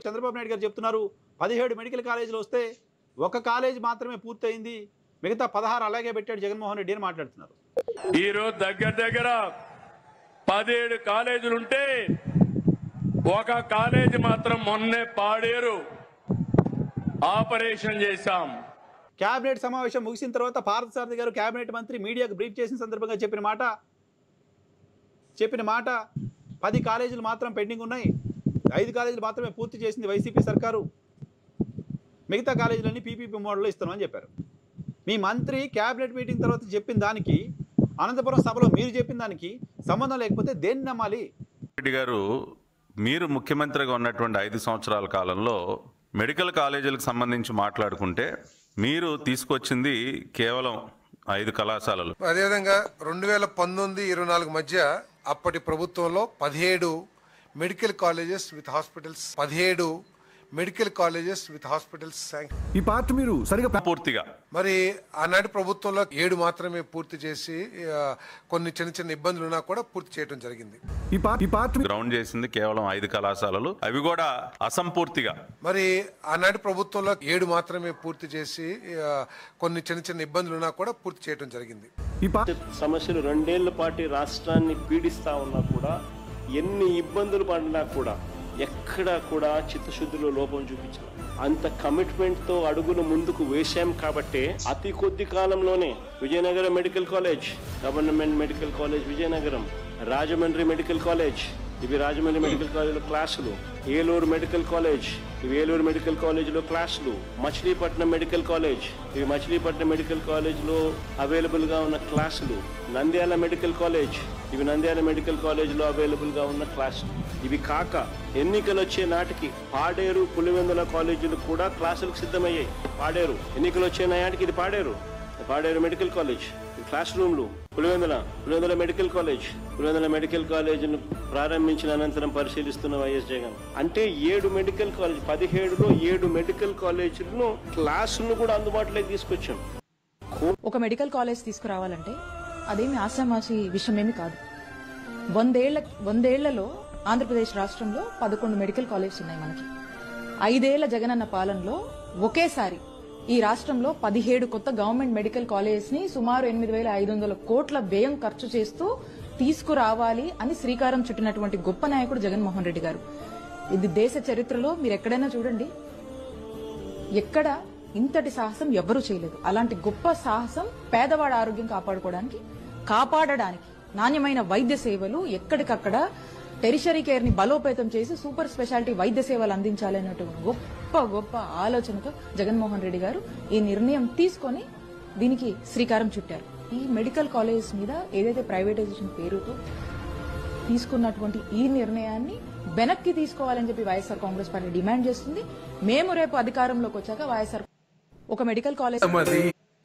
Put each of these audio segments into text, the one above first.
చంద్రబాబు నాయుడు గారు చెప్తున్నారు 17 మెడికల్ కాలేజీలు వస్తే ఒక కాలేజ్ మాత్రమే పూర్తయింది, మిగతా 16 అలాగే పెట్టాడు జగన్మోహన్ రెడ్డి అని మాట్లాడుతున్నారు. ఈరోజు దగ్గర 17 కాలేజీలుంటే ఒక కాలేజీ మాత్రం మొన్నే పాడేరు ఆపరేషన్ చేశాం. కేబినెట్ సమావేశం ముగిసిన తర్వాత పార్థసారథి గారు కేబినెట్ మంత్రి మీడియాకు బ్రీఫ్ చేసిన సందర్భంగా చెప్పిన మాట 10 కాలేజీలు మాత్రం పెండింగ్ ఉన్నాయి, 5 కాలేజీలు మాత్రమే పూర్తి చేసింది వైసీపీ సర్కారు, మిగతా కాలేజీలన్నీ పీపీపీ మోడల్లో ఇస్తున్నామని చెప్పారు. మీ మంత్రి కేబినెట్ మీటింగ్ తర్వాత చెప్పిన దానికి అనంతపురం సభలో మీరు చెప్పిన దానికి సంబంధం లేకపోతే దేన్ని నమ్మాలి? రెడ్డి గారు, మీరు ముఖ్యమంత్రిగా ఉన్నటువంటి 5 సంవత్సరాల కాలంలో మెడికల్ కాలేజీలకు సంబంధించి మాట్లాడుకుంటే మీరు తీసుకొచ్చింది కేవలం 5 కళాశాలలు. అదేవిధంగా 2019-24 మధ్య అప్పటి ప్రభుత్వంలో 17 మెడికల్ కాలేజెస్ విత్ హాస్పిటల్స్ ఈ పార్ట్ మీరు సరిగా పూర్తిగా మరి ఆనాటి ప్రభుత్వంలో 7 మాత్రమే పూర్తి చేసి కొన్ని చిన్న ఇబ్బందులు ఉన్నా కూడా పూర్తి చేయడం జరిగింది. ఈ పార్ట్ గ్రౌండ్ చేసింది కేవలం 5 కళాశాలలు, అవి కూడా అసంపూర్తిగా. మరి ఆనాటి ప్రభుత్వంలో 7 మాత్రమే పూర్తి చేసి కొన్ని చిన్న ఇబ్బందులు ఉన్నా కూడా పూర్తి చేయడం జరిగింది. సమస్యలు 2 ఏళ్ల పాటు రాష్ట్రాన్ని పీడిస్తా ఉన్నా కూడా, ఎన్ని ఇబ్బందులు పడినా కూడా ఎక్కడా కూడా చిత్తశుద్ధిలో లోపం చూపించాలి. అంత కమిట్మెంట్ తో అడుగులు ముందుకు వేశాం కాబట్టి అతి కొద్ది కాలంలోనే Vizianagaram medical college, government medical college Vizianagaram, Rajahmundry medical college, ఇవి రాజమండ్రి మెడికల్ కాలేజ్లో క్లాసులు, ఏలూరు మెడికల్ కాలేజ్, ఇవి ఏలూరు మెడికల్ కాలేజ్లో క్లాసులు, మచిలీపట్నం మెడికల్ కాలేజ్, ఇవి మచిలీపట్నం మెడికల్ కాలేజ్లో అవైలబుల్ గా ఉన్న క్లాసులు, నంద్యాల మెడికల్ కాలేజ్, ఇవి నంద్యాల మెడికల్ కాలేజ్లో అవైలబుల్ గా ఉన్న క్లాసులు. ఇవి కాక ఎన్నికలు వచ్చే నాటికి పాడేరు, పులివెందుల కాలేజీలు కూడా క్లాసులకు సిద్ధమయ్యాయి. పాడేరు ఎన్నికలు వచ్చే నాటికి ఇది పాడేరు మెడికల్ కాలేజ్ క్లాస్ రూమ్లు, పులివెందుల మెడికల్ కాలేజీని ప్రారంభించిన అనంతరం పరిశీలిస్తున్న వైఎస్ జగన్. అంటే 7 మెడికల్ కాలేజ్, 17లో 7 మెడికల్ కాలేజీలను క్లాసులను కూడా అందుబాటులోకి తీసుకొచ్చాం. ఒక మెడికల్ కాలేజ్ తీసుకురావాలంటే అదేమి ఆశామాషి విషయమేమి కాదు. 100 ఏళ్లలో ఆంధ్రప్రదేశ్ రాష్ట్రంలో 11 మెడికల్ కాలేజెస్ ఉన్నాయి మనకి. 5 ఏళ్ల జగనన్న పాలనలో ఒకేసారి ఈ రాష్ట్రంలో 17 కొత్త గవర్నమెంట్ మెడికల్ కాలేజెస్ ని సుమారు 8,500 కోట్ల వ్యయం ఖర్చు చేస్తూ తీసుకురావాలి అని శ్రీకారం చుట్టినటువంటి గొప్ప నాయకుడు జగన్మోహన్ రెడ్డి గారు. ఇది దేశ చరిత్రలో మీరు ఎక్కడైనా చూడండి, ఎక్కడ ఇంతటి సాహసం ఎవ్వరూ చేయలేదు. అలాంటి గొప్ప సాహసం పేదవాడి ఆరోగ్యం కాపాడడానికి నాణ్యమైన వైద్య సేవలు ఎక్కడికక్కడ టెరిషరీ కేర్ ని బలోపేతం చేసి సూపర్ స్పెషాలిటీ వైద్య సేవలు అందించాలనేటువంటి గొప్ప ఆలోచనతో జగన్మోహన్ రెడ్డి గారు ఈ నిర్ణయం తీసుకొని దీనికి శ్రీకారం చుట్టారు. ఈ మెడికల్ కాలేజెస్ మీద ఏదైతే ప్రైవేటైజేషన్ పేరుతో తీసుకున్నటువంటి ఈ నిర్ణయాన్ని వెనక్కి తీసుకోవాలని చెప్పి వైఎస్ఆర్ కాంగ్రెస్ పార్టీ డిమాండ్ చేస్తుంది. మేము రేపు అధికారంలోకి వచ్చాక వైఎస్ఆర్ ఒక మెడికల్ కాలేజ్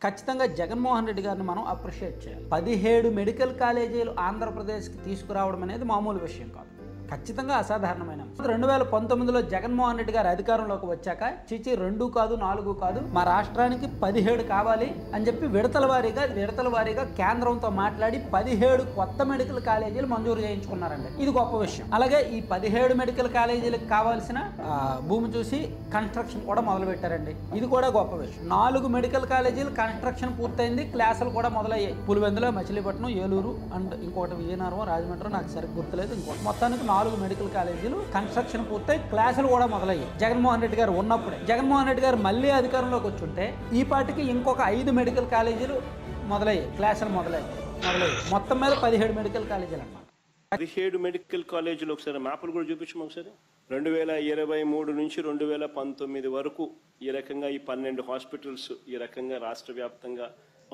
ఖచ్చితంగా జగన్మోహన్ రెడ్డి గారిని మనం అప్రిషియేట్ చేయాలి. 17 మెడికల్ కాలేజీలు ఆంధ్రప్రదేశ్కి తీసుకురావడం అనేది మామూలు విషయం కాదు, ఖచ్చితంగా అసాధారణమైన. 2019లో జగన్మోహన్ రెడ్డి గారు అధికారంలోకి వచ్చాక 2 కాదు 4 కాదు, మా రాష్ట్రానికి 17 కావాలి అని చెప్పి విడతల వారీగా కేంద్రంతో మాట్లాడి 17 కొత్త మెడికల్ కాలేజీలు మంజూరు చేయించుకున్నారండి. ఇది గొప్ప విషయం. అలాగే ఈ 17 మెడికల్ కాలేజీలకు కావాల్సిన భూమి చూసి కన్స్ట్రక్షన్ కూడా మొదలు పెట్టారండి. ఇది కూడా గొప్ప విషయం. 4 మెడికల్ కాలేజీలు కన్స్ట్రక్షన్ పూర్తయింది, క్లాసులు కూడా మొదలయ్యాయి. పులివెందుల, మచిలీపట్నం, ఏలూరు అండ్ ఇంకోటి విజయనగరం, రాజమండ్రి, నాకు సరిగ్గా గుర్తులేదు. ఇంకోటి మొత్తానికి 4 మెడికల్ కాలేజీలు కన్స్ట్రక్షన్ పూర్తయి క్లాసులు కూడా మొదలయ్యాయి జగన్మోహన్ రెడ్డి గారు ఉన్నప్పుడే. జగన్మోహన్ రెడ్డి గారు మళ్ళీ అధికారంలోకి వచ్చుంటే ఈ పాటికి ఇంకొక 5 మెడికల్ కాలేజీలు మొదలయ్యాయి, క్లాసులు మొదలయ్యాయి. మొత్తం మీద 17 మెడికల్ కాలేజీలు అన్నమాట. 17 మెడికల్ కాలేజీలు ఒకసారి మ్యాప్లు కూడా చూపించాము. ఒకసారి 2023 నుంచి 2019 వరకు ఈ రకంగా ఈ 12 హాస్పిటల్స్ ఈ రకంగా రాష్ట్ర వ్యాప్తంగా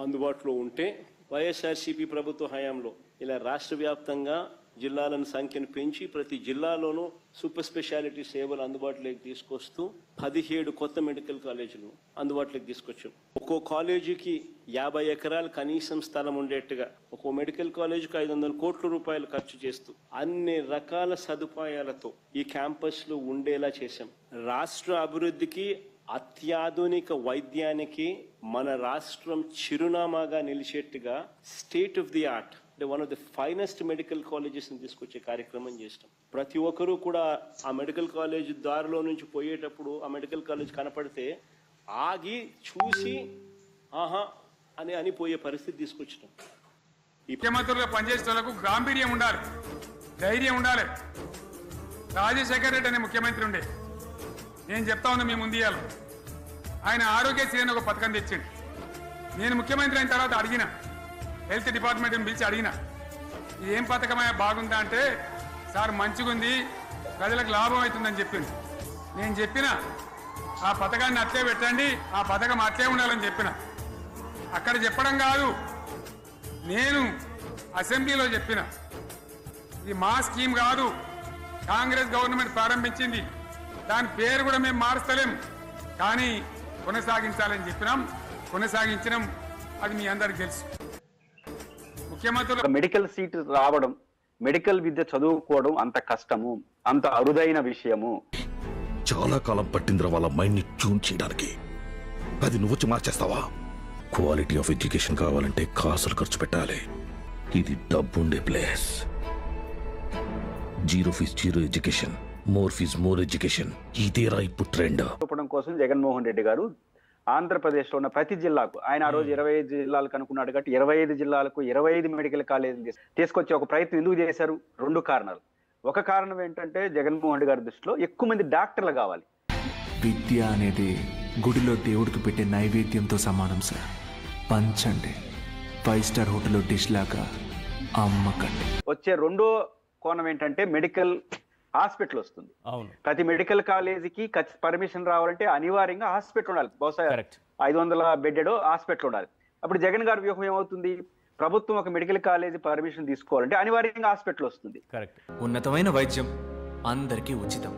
అందుబాటులో ఉంటే, వైఎస్ఆర్సీపీ ప్రభుత్వ హయాంలో ఇలా రాష్ట్ర వ్యాప్తంగా జిల్లాలను సంఖ్యను పెంచి ప్రతి జిల్లాలోనూ సూపర్ స్పెషాలిటీ సేవలు అందుబాటులోకి తీసుకొస్తూ 17 కొత్త మెడికల్ కాలేజీలు అందుబాటులోకి తీసుకొచ్చాం. ఒక్కో కాలేజీకి 50 ఎకరాలు కనీసం స్థలం ఉండేట్టుగా, ఒక్కో మెడికల్ కాలేజీకి 500 కోట్ల రూపాయలు ఖర్చు చేస్తూ అన్ని రకాల సదుపాయాలతో ఈ క్యాంపస్లు ఉండేలా చేశాం. రాష్ట్ర అభివృద్ధికి, అత్యాధునిక వైద్యానికి మన రాష్ట్రం చిరునామాగా నిలిచేట్టుగా స్టేట్ ఆఫ్ ది ఆర్ట్ అంటే one of the finest medical కాలేజెస్ని తీసుకొచ్చే కార్యక్రమం చేసినాం. ప్రతి ఒక్కరూ కూడా ఆ మెడికల్ కాలేజ్ దారిలో నుంచి పోయేటప్పుడు ఆ మెడికల్ కాలేజ్ కనపడితే ఆగి చూసి ఆహా అని పోయే పరిస్థితి తీసుకొచ్చినాం. ముఖ్యమంత్రులుగా పనిచేసే వాళ్ళకు గాంభీర్యం ఉండాలి, ధైర్యం ఉండాలి. రాజశేఖర్ రెడ్డి అనే ముఖ్యమంత్రి ఉండే, నేను చెప్తా ఉన్నా మీ ముందు ఇయ్యాలి. ఆయన ఆరోగ్యశ్రీ అని ఒక పథకం తెచ్చిండు. నేను ముఖ్యమంత్రి అయిన తర్వాత అడిగిన, హెల్త్ డిపార్ట్మెంట్ని పిలిచి అడిగిన, ఇది ఏం పథకమైనా బాగుందా అంటే, సార్ మంచిగుంది, ప్రజలకు లాభం అవుతుందని చెప్పింది. నేను చెప్పిన ఆ పథకాన్ని అట్లే పెట్టండి, ఆ పథకం అట్లే ఉండాలని చెప్పిన. అక్కడ చెప్పడం కాదు, నేను అసెంబ్లీలో చెప్పిన, ఇది మా స్కీమ్ కాదు, కాంగ్రెస్ గవర్నమెంట్ ప్రారంభించింది, దాని పేరు కూడా మేము మారుస్తలేం, కానీ కొనసాగించాలని చెప్పినాం, కొనసాగించినాం. అది మీ అందరికి తెలుసు. ముఖ్యమంత్రులు మెడికల్ సీట్ రావడం, మెడికల్ విద్య చదువుకోవడం అంత కష్టము, అంత అరుదైన విషయము. చాలా కాలం పట్టిందిరా వాళ్ళ మైండ్ ని ట్యూన్ చేయడానికి. అది నువ్వు వచ్చి మార్చేస్తావా? క్వాలిటీ ఆఫ్ ఎడ్యుకేషన్ కావాలంటే కాసులు ఖర్చు పెట్టాలి. ఇది డబ్బుండే place. Zero fees zero education, more fees more education, ఇదేరా ఇప్పుడు ట్రెండ్. చూపడం కోసం జగన్మోహన్ రెడ్డి గారు ఆంధ్రప్రదేశ్లో ఉన్న ప్రతి జిల్లాకు, ఆయన ఆ రోజు 25 జిల్లాలకు అనుకున్నాడు కాబట్టి 25 జిల్లాలకు 25 మెడికల్ కాలేజీలు తీసుకొచ్చే ఒక ప్రయత్నం ఎందుకు చేశారు? 2 కారణాలు. ఒక కారణం ఏంటంటే జగన్మోహన్ రెడ్డి గారి దృష్టిలో ఎక్కువ మంది డాక్టర్లు కావాలి. విద్య అనేది గుడిలో దేవుడికి పెట్టే నైవేద్యంతో సమానం సార్. పంచండి, 5 స్టార్ హోటల్లో డిష్ లాగా అమ్మకండి. వచ్చే రెండో కోణం ఏంటంటే మెడికల్ హాస్పిటల్ వస్తుంది. ప్రతి మెడికల్ కాలేజీకి పర్మిషన్ రావాలంటే అనివార్యంగా హాస్పిటల్ ఉండాలి. బహుశా 500 బెడ్డెడ్ హాస్పిటల్ ఉండాలి. అప్పుడు జగన్ గారి వ్యూహం ఏమవుతుంది? ప్రభుత్వం ఒక మెడికల్ కాలేజీ పర్మిషన్ తీసుకోవాలంటే అనివార్యంగా హాస్పిటల్ వస్తుంది. ఉన్నతమైన వైద్యం అందరికీ ఉచితం,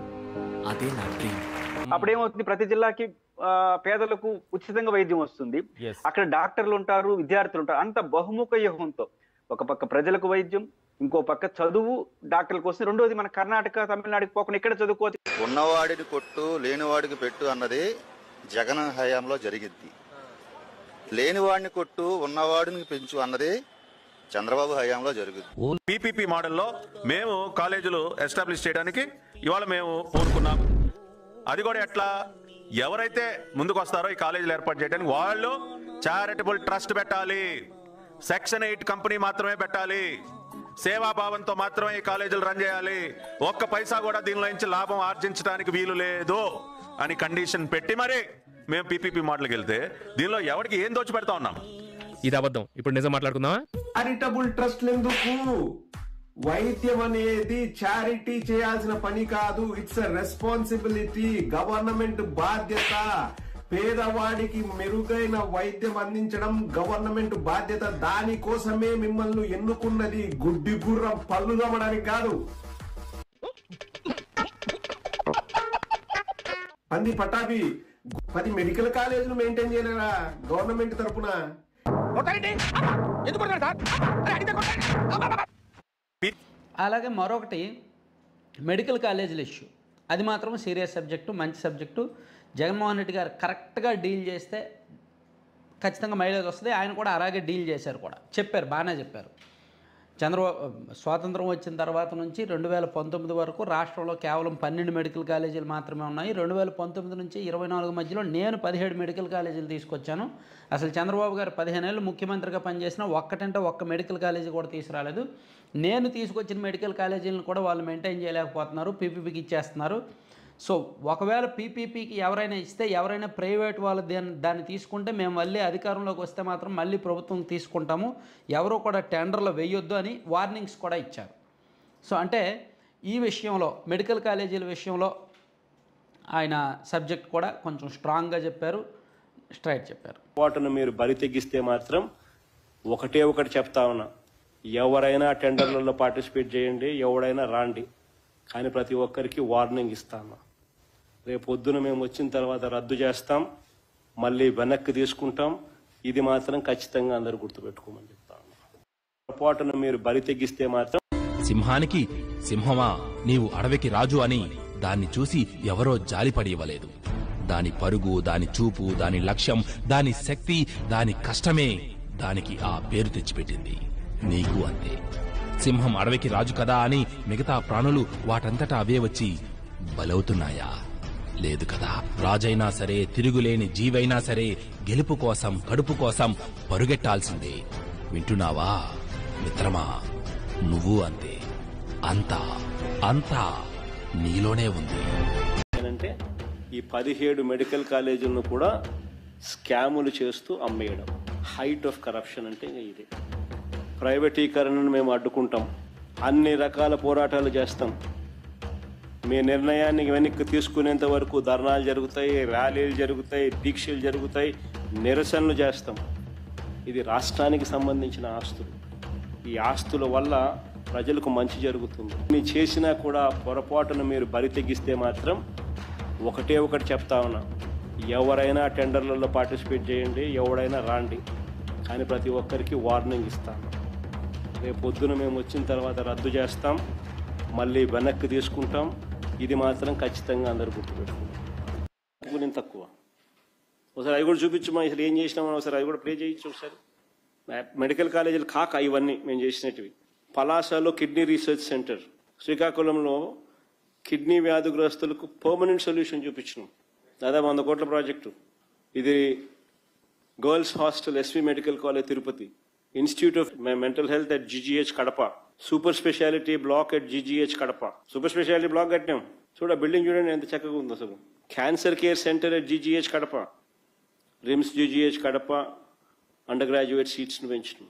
అదే నా డ్రీమ్. అప్పుడేమవుతుంది? ప్రతి జిల్లాకి పేదలకు ఉచితంగా వైద్యం వస్తుంది. అక్కడ డాక్టర్లు ఉంటారు, విద్యార్థులు ఉంటారు. అంత బహుముఖ వ్యూహంతో ఒక పక్క ప్రజలకు వైద్యం, ఇంకో పక్క చదువు డాక్టర్ల కోసం. రెండోది మన కర్ణాటక, తమిళనాడుకి పోకుండా ఇక్కడ చదువుకోవచ్చు. ఉన్నవాడిని కొట్టు, లేనివాడికి పెట్టు అన్నది జగన్ హయాంలో జరిగింది. లేనివాడిని కొట్టు, ఉన్నవాడిని పెంచు అన్నది చంద్రబాబు హయాంలో జరుగుతుంది. పీపీపీ మోడల్లో మేము కాలేజీలు ఎస్టాబ్లిష్ చేయడానికి ఇవాళ మేము కోరుకున్నాం. అది కూడా ఎట్లా? ఎవరైతే ముందుకు వస్తారో ఈ కాలేజీలు ఏర్పాటు చేయడానికి వాళ్ళు చారిటబుల్ ట్రస్ట్ పెట్టాలి, సెక్షన్ 8 కంపెనీ మాత్రమే పెట్టాలి, సేవాభావంతో మాత్రమే ఈ కాలేజీలు రన్ చేయాలి, ఒక్క పైసా కూడా దీనిలో నుంచి లాభం ఆర్జించడానికి వీలు లేదు అని కండిషన్ పెట్టి మరి మేము పీపీపీ మోడల్కి వెళ్తే దీనిలో ఎవరికి ఏం దోచి పెడతా ఉన్నాం? ఇది అబద్ధం. ఇప్పుడు నిజం మాట్లాడుకుందామా? చారిటబుల్ ట్రస్ట్ ఎందుకు? వైద్యం అనేది చారిటీ చేయాల్సిన పని కాదు, ఇట్స్ ఎ రెస్పాన్సిబిలిటీ, గవర్నమెంట్ బాధ్యత. పేదవాడికి మెరుగైన వైద్యం అందించడం గవర్నమెంట్ బాధ్యత. దానికోసమే మిమ్మల్ని ఎన్నుకున్నది, గుడ్డి గుర్రం పళ్ళు తోమడానికి కాదు. పంది పటాభి 10 మెడికల్ కాలేజీలు మెయింటైన్ చేయలేరా గవర్నమెంట్ తరఫున? అలాగే మరొకటి మెడికల్ కాలేజీల ఇష్యూ. అది మాత్రం సీరియస్ సబ్జెక్టు, మంచి సబ్జెక్టు. జగన్మోహన్ రెడ్డి గారు కరెక్ట్గా డీల్ చేస్తే ఖచ్చితంగా మైలేజ్ వస్తుంది. ఆయన కూడా అలాగే డీల్ చేశారు కూడా, చెప్పారు, బాగానే చెప్పారు. స్వాతంత్రం వచ్చిన తర్వాత నుంచి 2019 వరకు రాష్ట్రంలో కేవలం 12 మెడికల్ కాలేజీలు మాత్రమే ఉన్నాయి. 2019 నుంచి 24 మధ్యలో నేను 17 మెడికల్ కాలేజీలు తీసుకొచ్చాను. అసలు చంద్రబాబు గారు 15 ఏళ్ళు ముఖ్యమంత్రిగా పనిచేసిన ఒక్కటంటే ఒక్క మెడికల్ కాలేజీ కూడా తీసుకురాలేదు. నేను తీసుకొచ్చిన మెడికల్ కాలేజీలను కూడా వాళ్ళు మెయింటైన్ చేయలేకపోతున్నారు, పీపీపీకి ఇచ్చేస్తున్నారు. సో ఒకవేళ పీపీపీకి ఎవరైనా ఇస్తే, ఎవరైనా ప్రైవేట్ వాళ్ళు దాన్ని తీసుకుంటే మేము మళ్ళీ అధికారంలోకి వస్తే మాత్రం మళ్ళీ ప్రభుత్వం తీసుకుంటాము, ఎవరో కూడా టెండర్లో వేయొద్దు అని వార్నింగ్స్ కూడా ఇచ్చారు. సో అంటే ఈ విషయంలో మెడికల్ కాలేజీల విషయంలో ఆయన సబ్జెక్ట్ కూడా కొంచెం స్ట్రాంగ్గా చెప్పారు, స్ట్రైట్ చెప్పారు. వాటిని మీరు బరి తెగిస్తే మాత్రం ఒకటి చెప్తా ఉన్నా, ఎవరైనా టెండర్లలో పార్టిసిపేట్ చేయండి, ఎవడైనా రాండి, కానీ ప్రతి ఒక్కరికి వార్నింగ్ ఇస్తాను. రేపు పొద్దున మేము వచ్చిన తర్వాత రద్దు చేస్తాం, మళ్ళీ వెనక్కి తీసుకుంటాం. ఇది మాత్రం ఖచ్చితంగా అందరూ గుర్తుపెట్టుకోమని చెప్తాను. పొరపాటును మీరు బరి తెగిస్తే మాత్రం సింహానికి సింహమా నీవు అడవికి రాజు అని దాన్ని చూసి ఎవరో జాలిపడి ఇవ్వలేదు. దాని పరుగు, దాని చూపు, దాని లక్ష్యం, దాని శక్తి, దాని కష్టమే దానికి ఆ పేరు తెచ్చిపెట్టింది. నీకు అంతే. సింహం అడవికి రాజు కదా అని మిగతా ప్రాణులు వాటంతటా అవే వచ్చి బలవుతున్నాయా? లేదు కదా. రాజైనా సరే, తిరుగులేని జీవైనా సరే గెలుపు కోసం, కడుపు కోసం పరుగెట్టాల్సిందే. వింటున్నావా మిత్రమా? నువ్వు అంతే. అంతా అంతా నీలోనే ఉంది. అంటే ఈ 17 మెడికల్ కాలేజీలను కూడా స్కాములు చేస్తూ అమ్మేయడం. హైట్ ఆఫ్ కరప్షన్ అంటే ఇదే. ప్రైవేటీకరణను మేము అడ్డుకుంటాం, అన్ని రకాల పోరాటాలు చేస్తాం. మీ నిర్ణయాన్ని వెనక్కి తీసుకునేంత వరకు ధర్నాలు జరుగుతాయి, ర్యాలీలు జరుగుతాయి, దీక్షలు జరుగుతాయి, నిరసనలు చేస్తాం. ఇది రాష్ట్రానికి సంబంధించిన ఆస్తులు. ఈ ఆస్తుల వల్ల ప్రజలకు మంచి జరుగుతుంది. మీరు చేసినా కూడా పొరపాటును మీరు బరి తెగిస్తే మాత్రం ఒకటే ఒకటి చెప్తా ఉన్నా, ఎవరైనా టెండర్లలో పార్టిసిపేట్ చేయండి, ఎవరైనా రాండి, కానీ ప్రతి ఒక్కరికి వార్నింగ్ ఇస్తాను. రేపు పొద్దున మేము వచ్చిన తర్వాత రద్దు చేస్తాం, మళ్ళీ వెనక్కి తీసుకుంటాం. ఇది మాత్రం ఖచ్చితంగా అందరూ గుర్తుపెట్టుకుంటాం. తక్కువ ఒకసారి అవి కూడా చూపించమా, అసలు ఏం చేసినామని ఒకసారి అవి కూడా ప్లే చేయొచ్చు ఒకసారి. మెడికల్ కాలేజీలు కాక ఇవన్నీ మేము చేసినవి. పలాసలో కిడ్నీ రీసెర్చ్ సెంటర్, శ్రీకాకుళంలో కిడ్నీ వ్యాధిగ్రస్తులకు పర్మనెంట్ సొల్యూషన్ చూపించినాం. దాదాపు 100 కోట్ల ప్రాజెక్టు ఇది. Girls hostel SV medical college Tirupati, institute of mental health at GGH Kadapa, super speciality block at GGH Kadapa. Super speciality block కట్టినాం. బిల్డింగ్ చూడండి ఎంత చక్కగా ఉంది అసలు. Cancer care centre at GGH Kadapa, RIMS GGH Kadapa undergraduate సీట్స్ను పెంచినాం.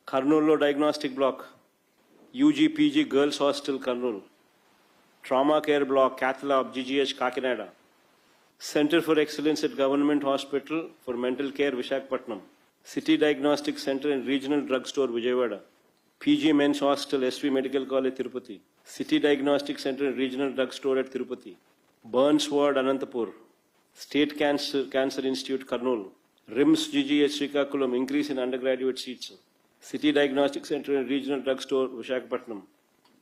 కర్నూలులో diagnostic block, UG PG girls hostel Kurnool, trauma care block cath lab GGH Kakinada, centre for excellence at government hospital for mental care Visakhapatnam, city diagnostic centre and regional drug store Vijayawada, PG men's hostel SV medical college Tirupati, city diagnostic centre and regional drug store at Tirupati, burns ward Anantapur, state cancer institute Kurnool, RIMS GGH Srikakulam increase in undergraduate seats, city diagnostic centre and regional drug store Visakhapatnam,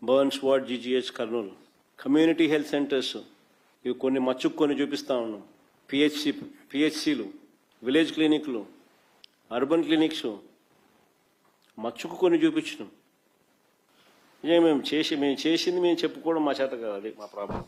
burns ward GGH Kurnool. Community health centres ఇవి కొన్ని మచ్చుకొని చూపిస్తా ఉన్నాం. పిహెచ్సిలు, village క్లినిక్లు, urban clinics మచ్చుకు కొన్ని చూపించినాం. మేము చేసింది మేము చెప్పుకోవడం మా చేత కాదు, అది మా ప్రాబ్లం.